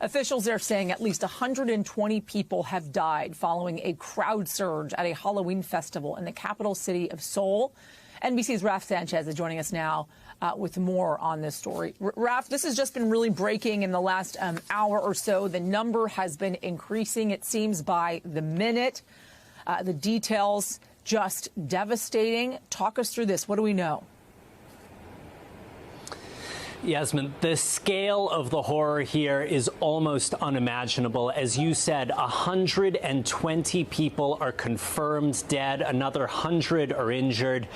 Officials there saying at least 120 people have died following a crowd surge at a Halloween festival in the capital city of Seoul. NBC's Raf Sanchez is joining us now with more on this story. Raf, this has just been really breaking in the last hour or so. The number has been increasing, it seems, by the minute. The details just devastating. Talk us through this. What do we know? Yasmin, the scale of the horror here is almost unimaginable. As you said, 120 people are confirmed dead. Another 100 are injured.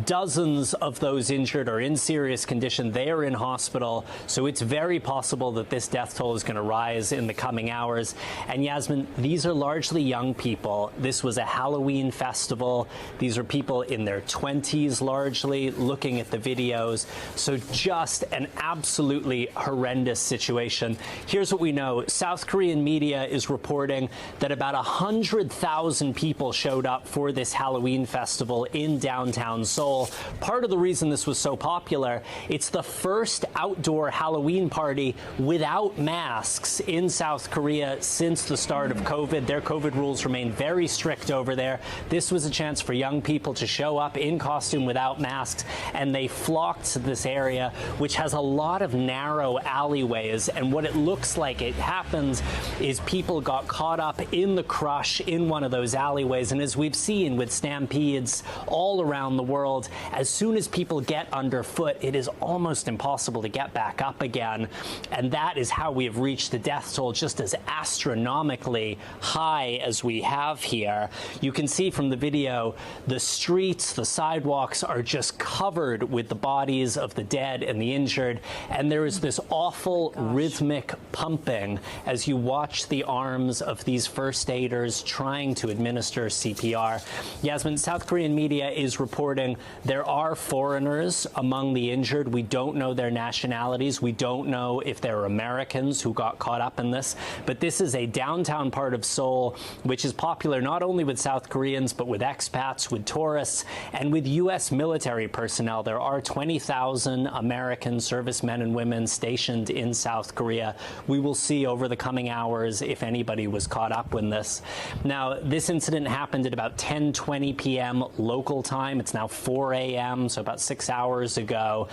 Dozens of those injured are in serious condition. They are in hospital. So it's very possible that this death toll is going to rise in the coming hours. And Yasmin, these are largely young people. This was a Halloween festival. These are people in their 20s, largely, looking at the videos. So just an absolutely horrendous situation. Here's what we know. South Korean media is reporting that about 100,000 people showed up for this Halloween festival in downtown Seoul. Part of the reason this was so popular, it's the first outdoor Halloween party without masks in South Korea since the start of COVID. Their COVID rules remain very strict over there. This was a chance for young people to show up in costume without masks, and they flocked to this area, which has a lot of narrow alleyways. And what it looks like it happens is people got caught up in the crush in one of those alleyways. And as we've seen with stampedes all around the world, as soon as people get underfoot, it is almost impossible to get back up again. And that is how we have reached the death toll just as astronomically high as we have here. You can see from the video, the streets, the sidewalks are just covered with the bodies of the dead and the injured. And there is this awful rhythmic pumping as you watch the arms of these first aiders trying to administer CPR. Yasmin, South Korean media is reporting there are foreigners among the injured. We don't know their nationalities. We don't know if they're Americans who got caught up in this. But this is a downtown part of Seoul, which is popular not only with South Koreans, but with expats, with tourists, and with U.S. military personnel. There are 20,000 American servicemen and women stationed in South Korea. We will see over the coming hours if anybody was caught up in this. Now, this incident happened at about 10:20 p.m. local time. It's now 4 a.m., so about 6 hours ago.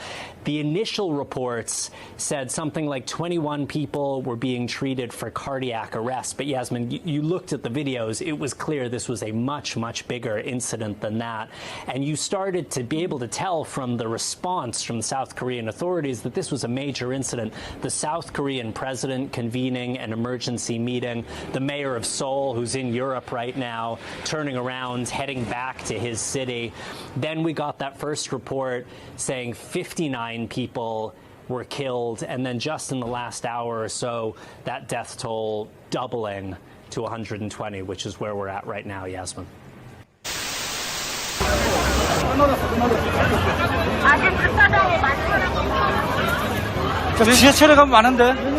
The initial reports said something like 21 people were being treated for cardiac arrest. But Yasmin, you looked at the videos. It was clear this was a much, much bigger incident than that. And you started to be able to tell from the response from the South Korean authorities that this was a major incident. The South Korean president convening an emergency meeting, the mayor of Seoul, who's in Europe right now, turning around, heading back to his city. Then we got that first report saying 59 people were killed, and then just in the last hour or so, that death toll doubling to 120, which is where we're at right now, Yasmin. 지하철에 가면 많은데?